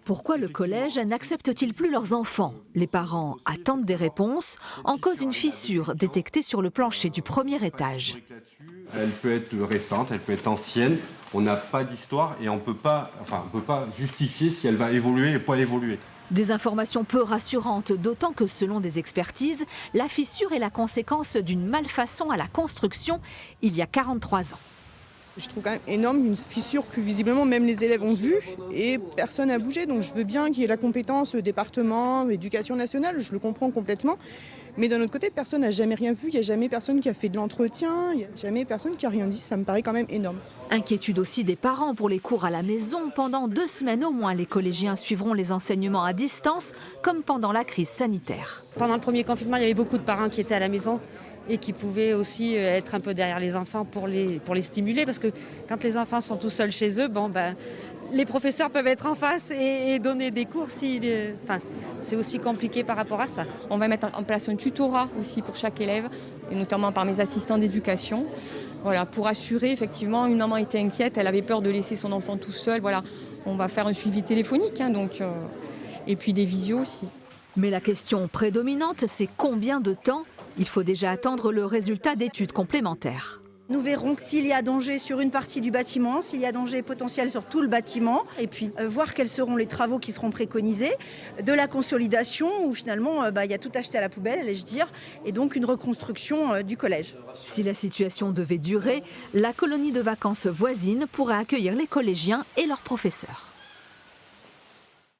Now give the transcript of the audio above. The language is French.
Pourquoi le collège n'accepte-t-il plus leurs enfants? Les parents attendent des réponses. En cause une fissure détectée sur le plancher du premier étage. Elle peut être récente, elle peut être ancienne. On n'a pas d'histoire et on peut pas justifier si elle va évoluer ou pas évoluer. Des informations peu rassurantes, d'autant que selon des expertises, la fissure est la conséquence d'une malfaçon à la construction il y a 43 ans. Je trouve quand même énorme une fissure que visiblement même les élèves ont vue et personne n'a bougé. Donc je veux bien qu'il y ait la compétence département, éducation nationale, je le comprends complètement. Mais d'un autre côté, personne n'a jamais rien vu, il n'y a jamais personne qui a fait de l'entretien, il n'y a jamais personne qui a rien dit, ça me paraît quand même énorme. Inquiétude aussi des parents pour les cours à la maison. Pendant 2 semaines au moins, les collégiens suivront les enseignements à distance, comme pendant la crise sanitaire. Pendant le premier confinement, il y avait beaucoup de parents qui étaient à la maison et qui pouvaient aussi être un peu derrière les enfants pour les stimuler. Parce que quand les enfants sont tout seuls chez eux, les professeurs peuvent être en face et donner des cours. C'est aussi compliqué par rapport à ça. On va mettre en place un tutorat aussi pour chaque élève, et notamment par mes assistants d'éducation. Voilà, pour assurer, effectivement, une maman était inquiète, elle avait peur de laisser son enfant tout seul. Voilà, on va faire un suivi téléphonique, et puis des visios aussi. Mais la question prédominante, c'est combien de temps? Il faut déjà attendre le résultat d'études complémentaires. Nous verrons s'il y a danger sur une partie du bâtiment, s'il y a danger potentiel sur tout le bâtiment, et puis voir quels seront les travaux qui seront préconisés, de la consolidation où finalement il y a tout acheté à la poubelle, allais-je dire, et donc une reconstruction du collège. Si la situation devait durer, la colonie de vacances voisine pourrait accueillir les collégiens et leurs professeurs.